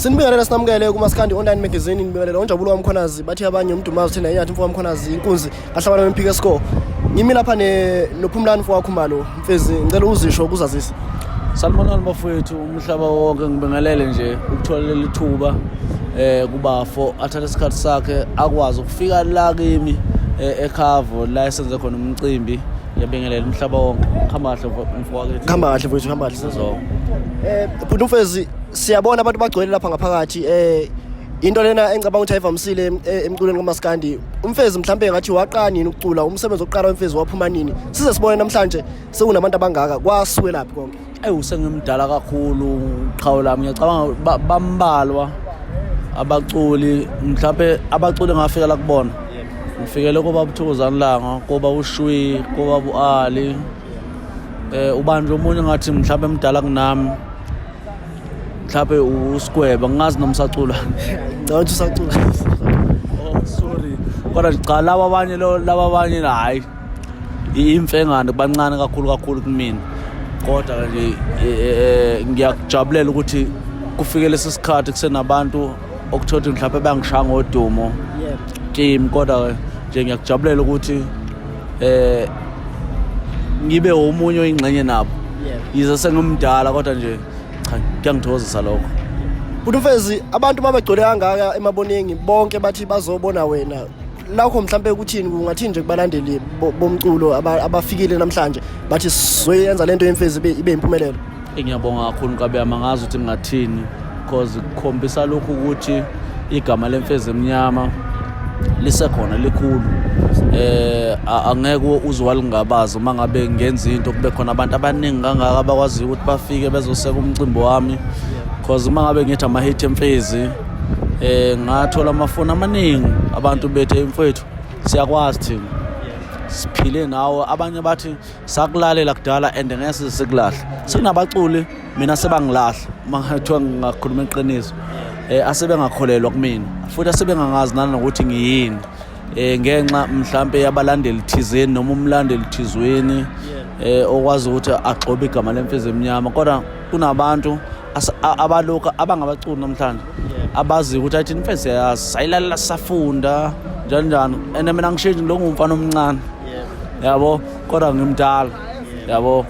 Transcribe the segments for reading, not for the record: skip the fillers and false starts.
Sinibingelela sinamukele kuMaskandi Online Magazine nibingelela uNjabulo waMkhonazi bathi abanye uMdumazi thina enyathi mfo waMkhonazi inkunzi ahlabana noMphika Score. Ngimi lapha noPhumlani mfo waKhumalo Mfezi ngicela uzisho ukuzazisa. Sanibonani bafowethu umhlaba wonke ngibingelele nje ukutholela ithuba kubafo athatha isikhathi sakhe akwazi ukufika la kimi ekhavo la esenze khona umcimbi yabingelela umhlaba wonke. Khamba kahle mfo wakithi. Khamba kahle mfowethu khamba kahle sizo. Bhuti Mfezi siyabona abantu bagcwele lapha ngaphakathi into lena engicabanga ukuthi ayivamisile emculweni kaMaskandi. Umfezi mhlambe ngathi waqani ukucula umsebenzi oqala uMfezi waphuma nini size sibone namhlanje sekunabantu abangaka kwasuke laphi konke. Usengimdala kakhulu qhawe lami ngiyacabanga bambalwa abaculi mhlambe abaculi ngafika la kubona ngifikele kuba Buthokozani Langa kuba uShwi kuba uAli ubanje omunye ngathi mhlambe emdala kunami mhlambe uSigweba ngazi nomsacula ngathi usacula sorry kodwa cha laba abanye hayi imfengane bancane kakhulu kumina kodwa nje ngiyakujabulela ukuthi kufike lesisikhathi kusenabantu okuthothi mhlawumbe bangishaya ngodumo team kodwa nje ngiyakujabulela ukuthi ngibe omunye oyingxenye nabo yize sengimdala kodwa nje cha ngiyangithokozisa lokho. Mfezi abantu mabegcwele kangaka emaboningi bonke bathi bazobona wena lakho mhlambe ukuthini kungathi nje kubalandeli bomculo abafikile namhlanje bathi sizoyenza lento yeMfezi ibe impumelelo. Ngiyabonga kakhulu kabe amangazi ukuthi ngingathini because kukhombisa lokhu ukuthi igama leMfezi emnyama lisekhona likhulu. Angeke uzwalingabaza uma ngabe ngenza into kube khona abantu abaningi kangaka abakwazi ukuthi bafike bezoseka umcimbi wami because uma ngabe ngithi ama-hit eMfezi ngathola amafoni amaningi abantu bethe mfowethu siyakwazi thina siphile nawe abanye bathi sakulalela kudala and ngeke sikulahla sinabaculi mina sebangilahla mangathiwa ngakhuluma iqiniso asebengakholelwa kumina futhi asebengangazi nanokuthi ngiyini ngenxa mhlambe yabalandeli thizeni noma umlandeli thizweni okwazi ukuthi agxobe igama leMfezi emnyama kodwa kunabantu abalokho abangabaculi namhlanje abazi ukuthi athi iMfezi sayilalela safunda njani and mina ngishintshe lo ngumfana omncane yabo kodwa ngimdala yabo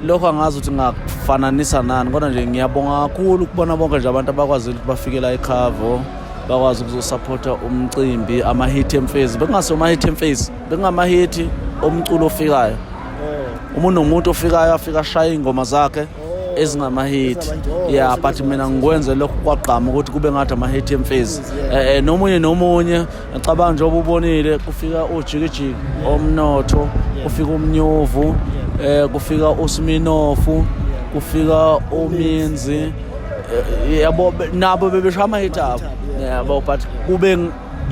lokho angazi ukuthi ngakufananisa nani kodwa nje ngiyabonga kakhulu ukubona bonke nje abantu abakwazi ukuthi bafike la ekhavo bakwazi ukuzosupporta umcimbi ama-hit eMfezi bekungase ama-hit eMfezi bekungama-hit omculo ofikayo umuntu nomuntu ofikayo afika ashaya ingoma zakhe ezingama-hit but mina ngikwenze lokho kwagqama ukuthi kube ngathi ama-hit eMfezi nomunye ngicabanga njengoba ubonile kufika uJikijiki Omnotho kufika uMnyuvu kufika uSminofu kufika uMinzi yabo nabo bebeshaya ama-hit abo yabo but kube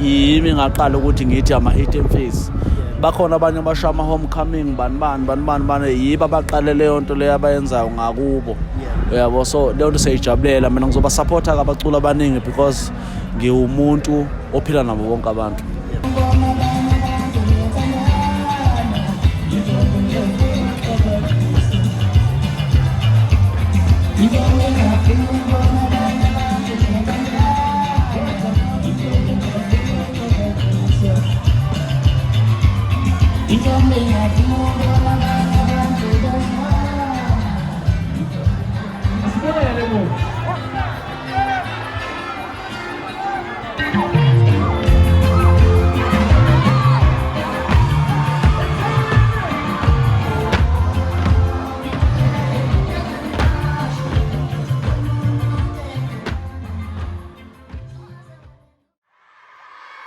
yimi ngaqala ukuthi ngithi ama-hit eMfezi bakhona abanye abashaya ama-homecoming bani yibo abaqale leyo nto leyo abayenzayo ngakubo yabo so leyo nto siyayijabulela mina ngizoba supporta kabacula abaningi because ngiwumuntu ophila nabo bonke abantu.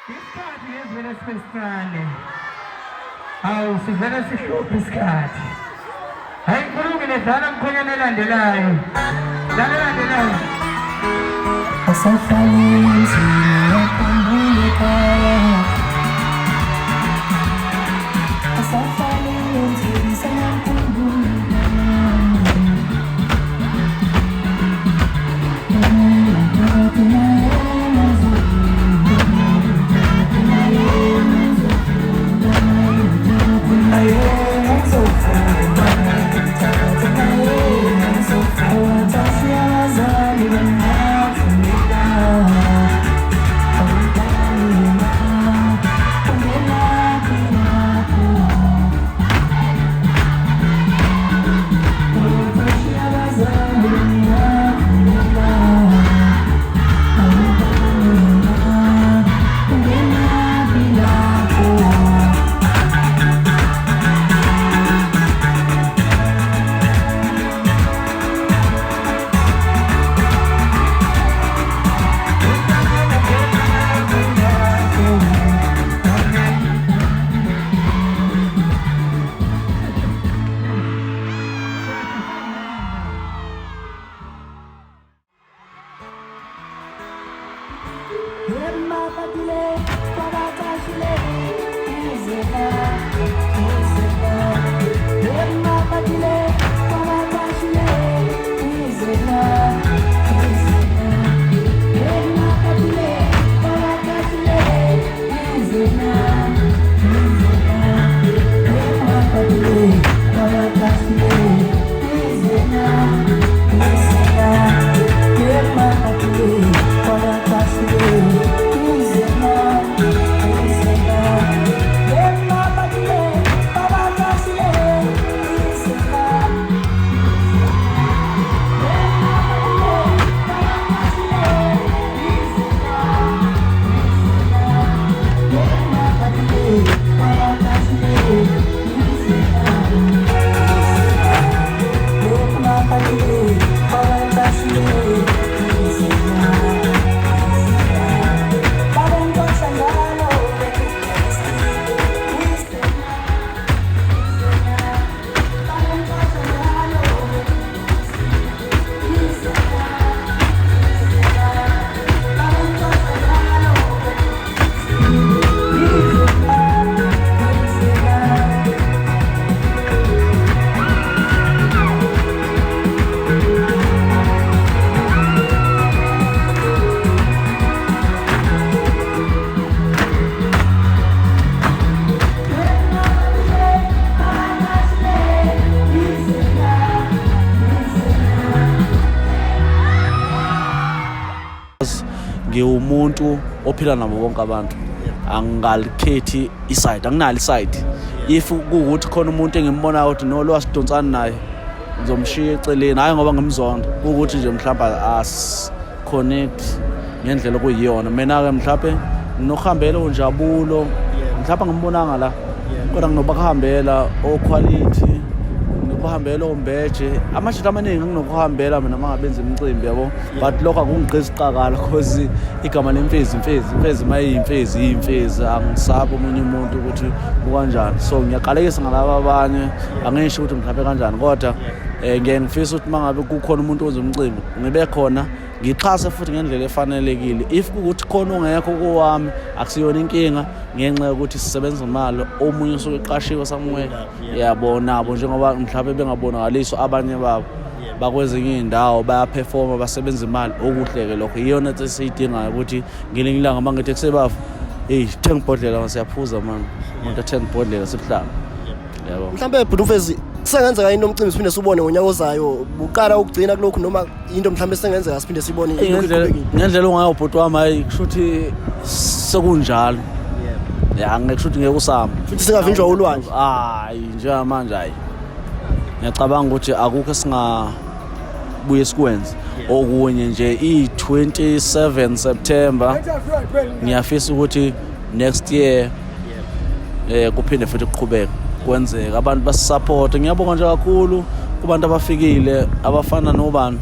Isikhathi yezwele sibesicane hawu sivele sihluphe isikhathi hayi nkulunkulu dlala mkhonyana elandelayo asafalenzi yakambule ekhaya asafalenzi sanakambule ngiwumuntu ophila nabo bonke abantu angalikhethi iside anginalo iside if kuukuthi khona umuntu engimbonayo ukuthi no lo asidonsana naye ngizomshiya eceleni hayi ngoba ngimzonda ukuthi nje mhlawumbe as connect ngendlela okuyiyona mina ke mhlawumbe nginokuhambela unjabulo mhlawumbe ngimbonanga la kodwa nginokuhambela o quality nginokuhambela ombeje amashito amaningi nginokuhambela mina mangabenza imicimbi yabo but lokho akungigqisi iqakala because igama lemfezi mayimfezi angisabi umunye umuntu ukuthi ukanjani so ngiyaqalekisa ngalabo abanye angisho ukuthi mhlawumbe kanjani kodwa ngeke ngifisa ukuthi mangabe kukhona umuntu ozomcimbi ngibe khona ngixhase futhi ngendlela efanelekile if ukuthi khona ongekho kowami akusiyona inkinga ngenxa yokuthi sisebenza imali omunye usuke eqashiwe somewhere yabona nabo njengoba mhlawumbe bengabonakaliswa abanye babo bakwezinye indawo bayaperforma basebenza imali okuhleke lokho iyona into esiyidingayo ukuthi ngelinye ilanga mangithi kusebafu thenga ibhodlela ngasiyaphuza man umuntu athenga ibhodlela sibuhlanga yabo mhlambe Bhut'umfezi sengenzeka into omcimbi siphinde sibone ngonyaka ozayo buqala ukugcina kulokho noma into mhlambe sengenzeka siphinde sibone ngendlela ungayo ubhuti wami hayi kushuthi sekunjalo ngikushuthi ngeke usama futhi singavinjwa ulwandle hayi njengamanje hayi ngiyacabanga ukuthi akukho singabuye sikwenze okunye nje i-27 September ngiyafisa ukuthi next year kuphinde futhi kuqhubeke kwenzeka abantu basisupport ngiyabonga nje kakhulu kubantu abafikile abafana nobani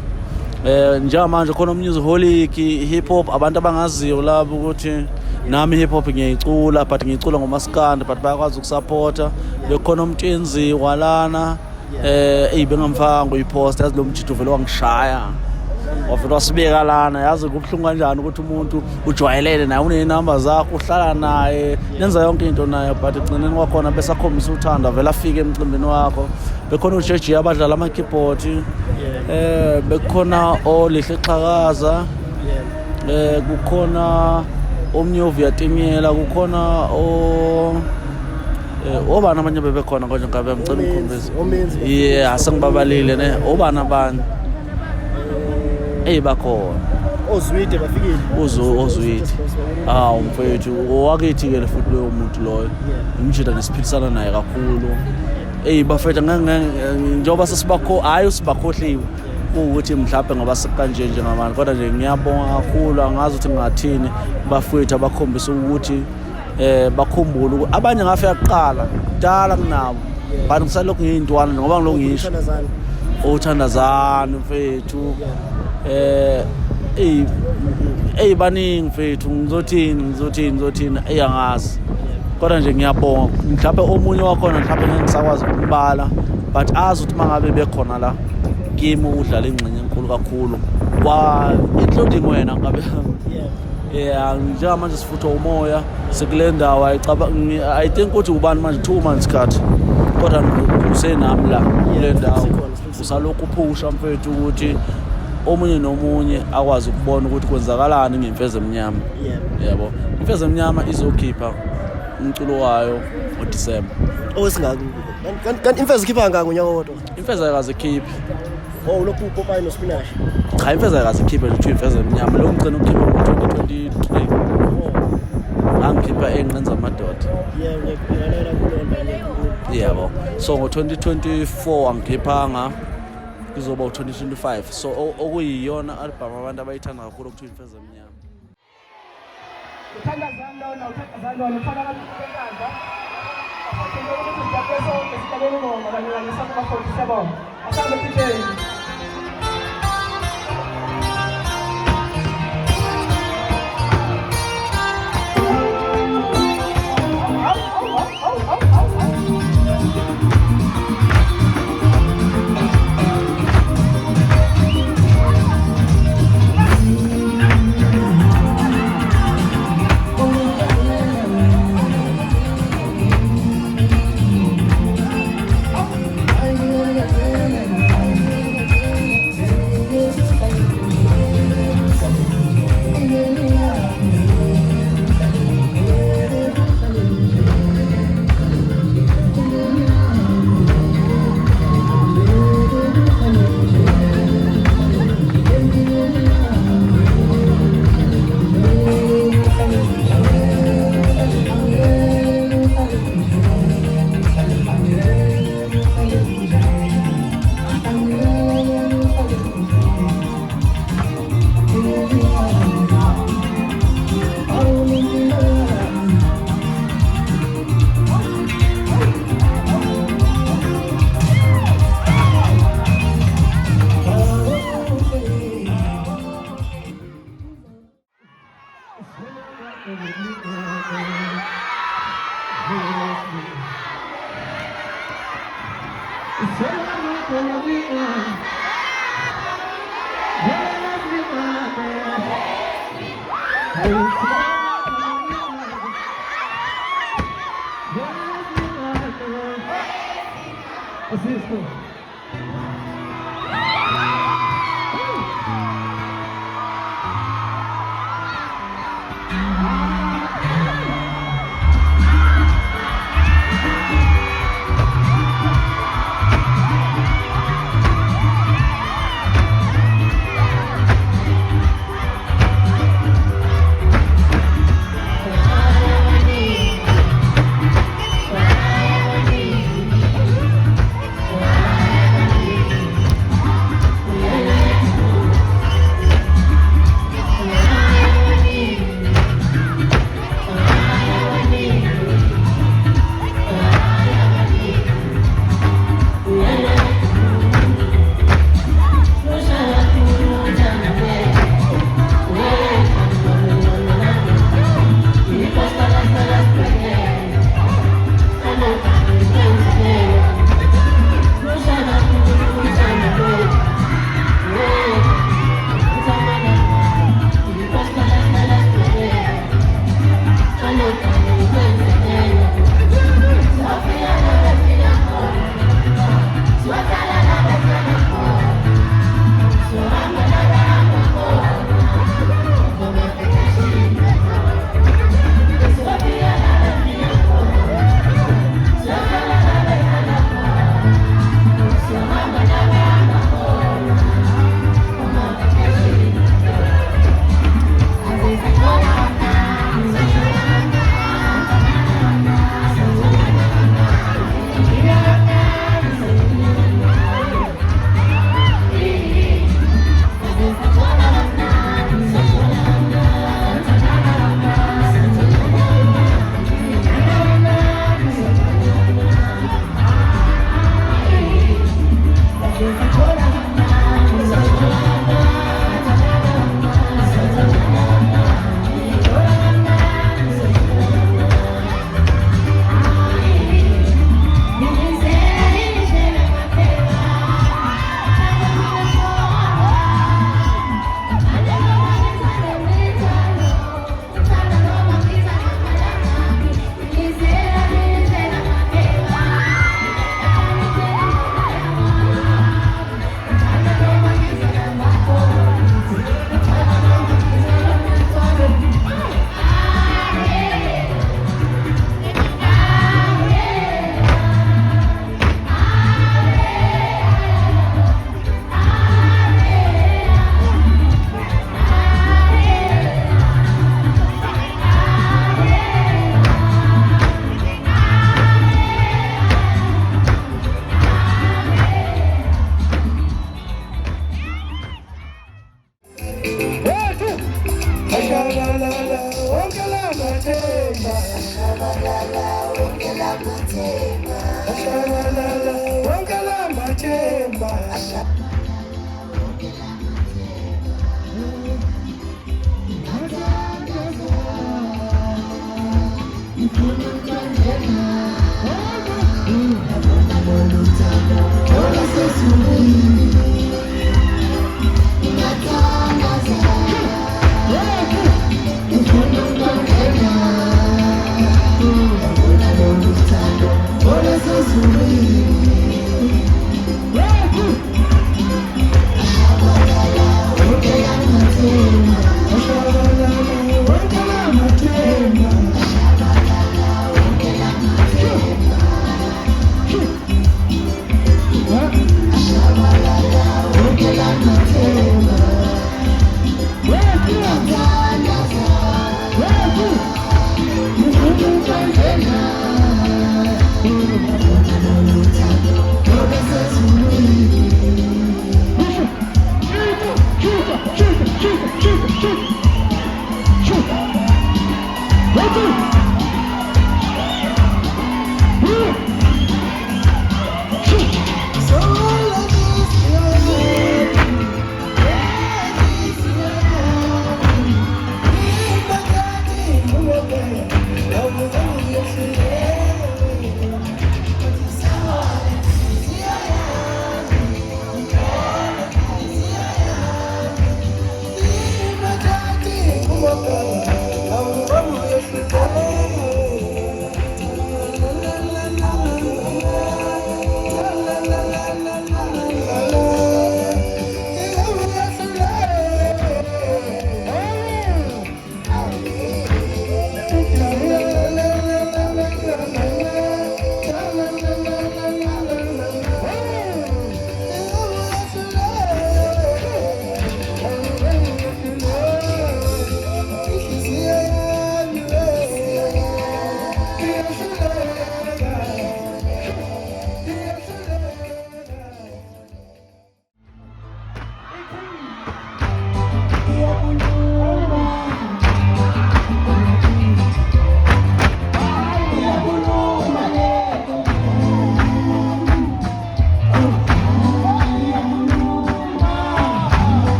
njengamanje khona umusic hip hop abantu abangaziyo labo ukuthi nami hip hop ngiyicula but ngicula ngomaskandi but bayakwazi ukusupporta bekhona umthenzi walana bengamfaka ngoyipost yazi lo mjito vele wangishaya wavela wasibeka lana yazi kubhlungu kanjani ukuthi umuntu ujwayelene naye unenamba zakho uhlala naye nenza yonke into naye but egcineni kwakhona bese akhombisa uthanda vela afike emcimbini wakho bekhona uJeji abadlala ama keyboard bekhona olihle xhakaza kukhona omnyovu yatimyela kukhona obana abanye bebekhona konje ngabe ngicela ukukhombisa asengibabalile ne obana abanye bakhona ozwide bafikile ozwide mfethu owakithi ke futhi loyo muntu loyo ngimjida nesiphilisana naye kakhulu bafethu njengoba sesibakho hayi usibakhohliwe ukuthi mhlawumbe ngoba sekanje njengamanje kodwa nje ngiyabonga kakhulu angazi ukuthi ngathini bafethu abakhombisa ukuthi bakhumbule abanye ngafika kuqala dala kunabo bantu kusalokhu ngiyintwana ngoba ngilokhu ngisho uthandazana mfethu baningi mfethu ngizothini angazi kodwa nje ngiyabonga mhlawumbe omunye wakhona mhlawumbe ngeke ngisakwazi ukumbala but azi ukuthi mangabe bekhona la kimi udlala ingxenye enkulu kakhulu including wena ngabe njengamanje sifutha umoya sekule ndawo I think ukuthi ubani manje 2 months cut kodwa usenami la kule ndawo usalokhu uphusha mfethu ukuthi omunye nomunye akwazi ukubona ukuthi kwenzakalani ngemfeze emnyama yabo imfeze emnyama izokhipha umculo wayo ngoDisemba owesingaki kanti imfeze ikhipha ngaka ngonyaka wodwa imfeze akazikhiphi lokhu uPopeye noSpinash cha imfeze akazikhiphe nje imfeze emnyama lo ngicela ukukhipha ngo-2023 angikhipha enqenza amadoda ngiyakulalela kulona yebo so ngo-2024 angikhiphanga kuzoba u-2025 so okuyiyona album abantu abayithanda kakhulu okuthiwa imfeze emnyama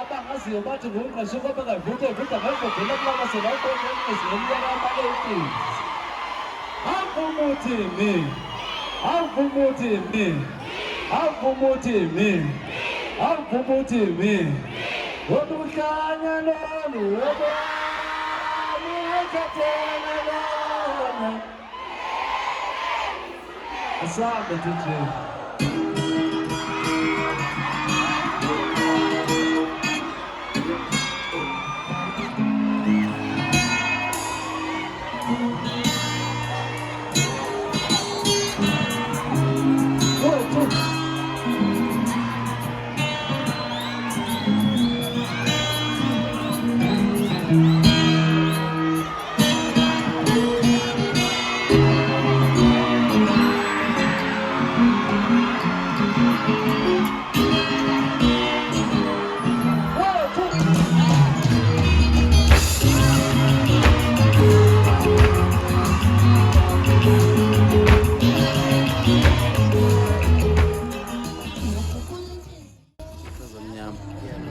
abangaziyo bathi ngumqashuko bengavuthe vutha ngembogela kulabasela konke emnyaka ama-80s. Avumuthi mi, avumuthi mi, avumuthi mi, avumuthi mi. Wobuhlanya lolu, wobani wekhathena lona. Asambe DJ.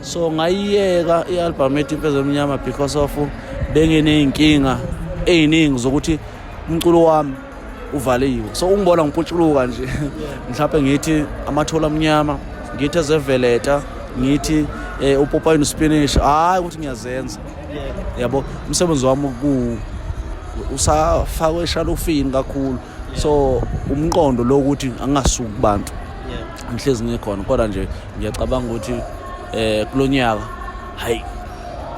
So ngayiyeka i-album ethi Imfeza Emnyama because of benginey'nkinga ey'ningi zokuthi umculo wami uvaliwe. So ungibona ngiputshuluka nje mhlawumbe ngithi amathole amnyama, ngithi ezeveleta, ngithi upopayi nospinach, hhayi ukuthi ngiyazenza. Yabo umsebenzi wami usafakwe eshalofini kakhulu. So umqondo lo ukuthi angingasuki kubantu ngihlezi ngikhona, kodwa nje ngiyacabanga ukuthi kulonyaka hayi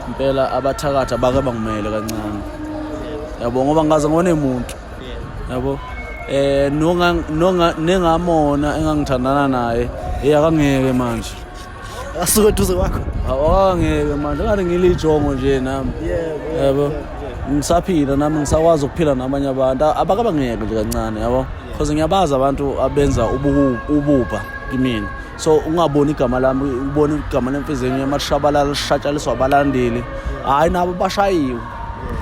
impela abathakatha bake bangimele kancane, yabo, ngoba ngaze ngone umuntu, yabo, nengamona engangithandana naye akangeke manje, asuke eduze kwakho, akangeke manje, ngathi ngilijongo nje nami, yabo, ngisaphila nami, ngisakwazi ukuphila nabanye abantu abake bangeke nje kancane, yabo, because ngiyabazi abantu abenza ubupha kimina. So ungaboni igama lami, ubona igama leMfeza Emnyama lishabalala, lishatshaliswa abalandeli, hayi nabo bashayiwe,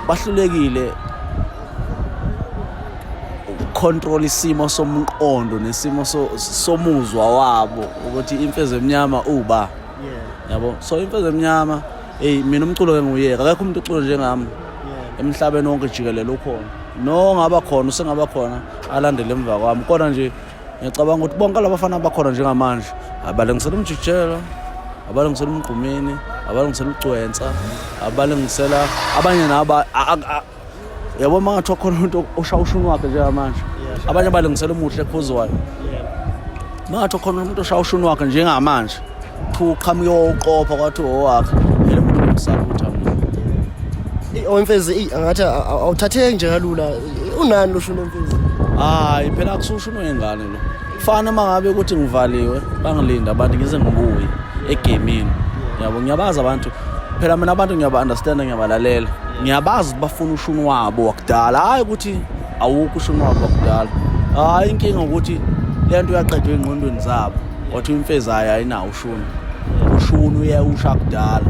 bahlulekile control isimo somqondo nesimo somuzwa wabo ukuthi Imfeza Emnyama uba, yabo. So Imfeza Emnyama mina umculo ke nguyeka, akekho umuntu uculo njengami emhlabeni wonke jikelele ukhona, no ngaba khona usengaba khona alandele emva kwami, kodwa nje ngiyacabanga ukuthi bonke labafana abakhona njengamanje abalengisela umjikijelo, abalengisela umgqumeni, abalengisela ucwensa, abalengisela abanye naba, yabo, mangathi khona umuntu oshawushuni wakhe njengamanje, abanye abalengisela umuhle ekhuzwayo, mangathi khona umuntu oshawushuni wakhe njengamanje, uqhamuke woqopha kwathi owakhe ele muntu omsakutha mina. Imfeza angathi awuthatheki nje kalula, unani lo shuni Mfeza? Hayi phela akusushunwe ngane lo, kufana mangabe ukuthi ngivaliwe bangilinda abantu ngize ngibuye egamini, yabo. Ngiyabazi abantu phela, mina abantu ngiyaba-understand, ngiyabalalela, ngiyabazi bafuna ushuni wabo wakudala, hayi ukuthi awukho ushuni wabo wakudala. Hayi inkinga ukuthi le nto uyaqedwa engqondweni zabo, wathi Imfeza ayinawo ushuni, ushuni uyawusha kudala,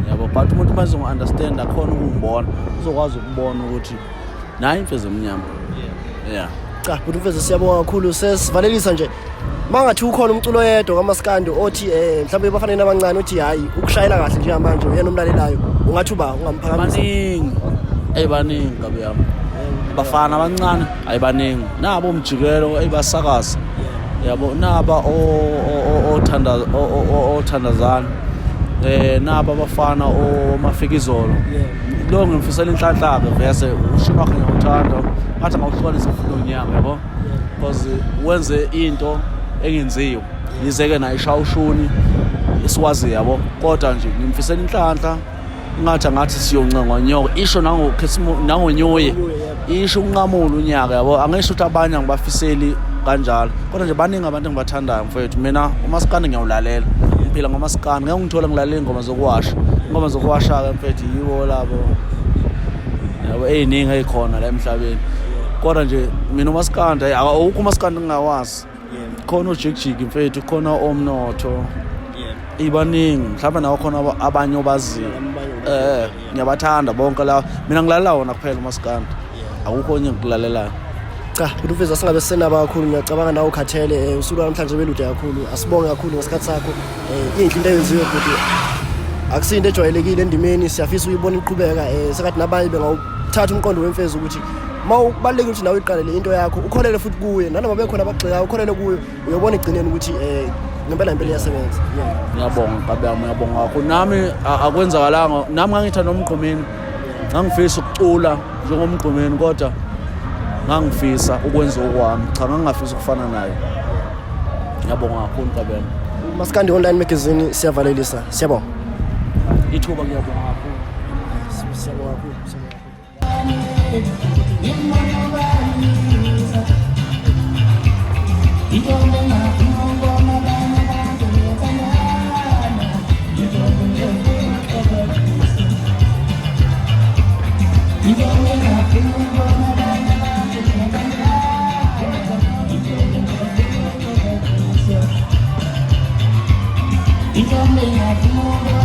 yabo. But umuntu mase ngi-understand akhona ukungibona, uzokwazi ukubona ukuthi nayi Imfeza Emnyama. Yeah. Cha, but Mfeza siyabonga kakhulu, sesivalelisa nje mangathi ukhona umculo yedwa kaMaskandi othi mhlawumbe bafanele abancane uthi hayi ukushayela kahle njengamanje uyena umlalelayo, ungathi uba ungamphakamisa? Baningi kabi yami, bafana abancane ayibaningi, nabo umjikelo ayibasakaza, yabo, naba othandazana, naba abafana omafikizolo, lo ngimfisela inhlanhla-ke vese ushuni wakhe ngiyawuthanda, ngathi ngawuhlukanisa futhi nonyaka, yabo, because wenze into engenziwe, yize-ke nayo ishawushuni esiwazi, yabo, kodwa nje ngimfisela inhlanhla, ngathi siyoncenga nyoko, isho nangonyuye, isho unqamula unyaka, yabo. Angisho ukuthi abanye ngibafiseli kanjalo, kodwa nje baningi abantu engibathandayo mfethu. Mina uMaskandi ngiyawulalela, ngiphila ngoMaskandi, ngeke ngithola ngilalela ingoma zokuwasha-ke mfethu, yiwo labo, yabo, ey'ningi ey'khona la emhlabeni, kodwa nje mina uMaskandi, awukho uMaskandi ngingawazi, khona uJikijiki mfethu, khona Omnotho, ibaningi mhlawumbe nawo khona abanye obaziyo ngiyabathanda bonke la mina ngilalela wona kuphela uMaskandi akukho onye ngilalelayo cha bhuti uMfezi singabe senaba kakhulu ngiyacabanga nawe ukhathele usuku namhlanje belude kakhulu asibonge kakhulu ngesikhathi sakho inhle into eyenziwe bhuti akusinto ejwayelekile endimeni siyafisa uyibona iqhubeka sekathi nabanye bengawuthatha umqondo weMfezi ukuthi mawubalekile ukuthi nawe iqale le into yakho ukholele futhi kuye nanoma bekhona abagxeka ukholele kuye uyobona igcineni ukuthi ngempela iyasebenza ngiyabonga kabami ngiyabonga kakhulu nami akwenzakalanga nami ngangitha nomgqumeni ngangifisa ukucula njengomgqumeni kodwa ngangifisa ukwenza okwami cha ngangafisa ukufana naye ngiyabonga kakhulu kabami Maskandi online magazine siyavalelisa siyabonga ithuba ngiyabonga kakhulu siyabonga kakhulu You don't